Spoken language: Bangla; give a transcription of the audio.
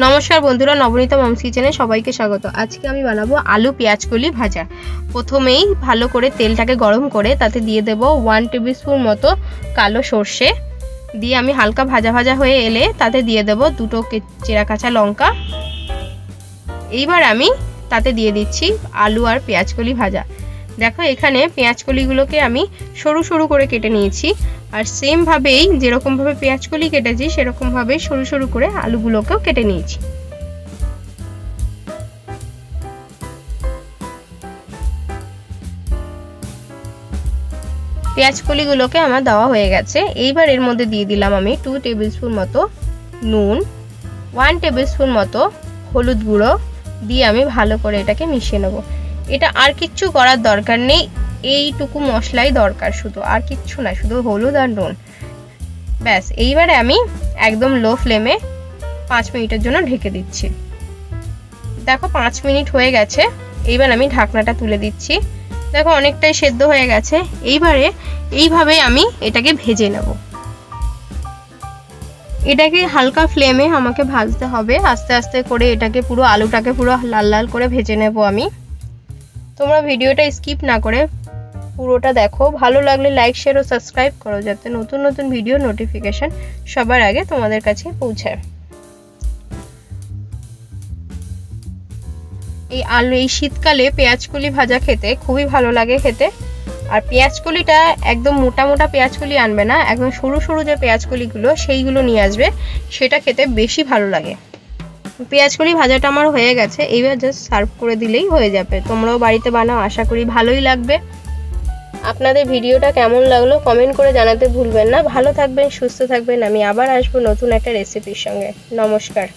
নমস্কার বন্ধুরা, নবনীতা মমস কিচেনে সবাইকে স্বাগত। আজকে আমি বানাবো আলু পেঁয়াজকলি ভাজা। প্রথমেই ভালো করে তেলটাকে গরম করে তাতে দিয়ে দেব 1 টেবিলস্পুন মতো কালো সর্ষে। দিয়ে আমি হালকা ভাজা ভাজা হয়ে এলে তাতে দিয়ে দেব 2টো চেরা কাঁচা লঙ্কা। এইবার আমি তাতে দিয়ে দিচ্ছি আলু আর পেঁয়াজকলি ভাজা। দেখো এখানে পেঁয়াজকলিগুলোকে আমি সরু সরু করে কেটে নিয়েছি, আর সেম ভাবেই যেরকম ভাবে পেঁয়াজকলি কেটেছি সেরকম ভাবে সরু সরু করে আলুগুলোকেও কেটে নিয়েছি। পেঁয়াজকলিগুলোকে আমার দেওয়া হয়ে গেছে। এইবার এর মধ্যে দিয়ে দিলাম আমি 2 টেবিলস্পুন মতো নুন, 1 টেবিলস্পুন মতো হলুদ গুঁড়ো দিয়ে আমি ভালো করে এটাকে মিশিয়ে নেব। এটা আর কিচ্ছু করার দরকার নেই, এইটুকু মশলাই দরকার, শুধু আর কিচ্ছু না, শুধু হলুদ আর নুন, ব্যাস। এইবারে আমি একদম লো ফ্লেমে 5 মিনিটের জন্য ঢেকে দিচ্ছি। দেখো 5 মিনিট হয়ে গেছে। এইবার আমি ঢাকনাটা তুলে দিচ্ছি। দেখো অনেকটাই সেদ্ধ হয়ে গেছে। এইবারে এইভাবে আমি এটাকে ভেজে নেব। এটাকে হালকা ফ্লেমে আমাকে ভাজতে হবে, আস্তে আস্তে করে এটাকে পুরো আলুটাকে পুরো লাল লাল করে ভেজে নেব আমি। তোমরা ভিডিওটা স্কিপ না করে পুরোটা দেখো। ভালো লাগলে লাইক শেয়ার ও সাবস্ক্রাইব করো, যাতে নতুন নতুন ভিডিও নোটিফিকেশন সবার আগে তোমাদের কাছে পৌঁছায়। এই শীতকালে পেঁয়াজকলি ভাজা খেতে খুবই ভালো লাগে খেতে। আর পেঁয়াজকলিটা একদম মোটা মোটা পেঁয়াজকলি আনবে না, একদম সরু সরু যে পেঁয়াজকলিগুলো সেইগুলো নিয়ে আসবে, সেটা খেতে বেশি ভালো লাগে। পেঁয়াজকলি ভাজাটা আমার হয়ে গেছে। এইবার জাস্ট সার্ভ করে দিলেই হয়ে যাবে। তোমরাও বাড়িতে বানাও, আশা করি ভালোই লাগবে। আপনাদের ভিডিওটা কেমন লাগলো কমেন্ট করে জানাতে ভুলবেন না। ভালো থাকবেন, সুস্থ থাকবেন। আমি আবার আসবো নতুন একটা রেসিপির সঙ্গে। নমস্কার।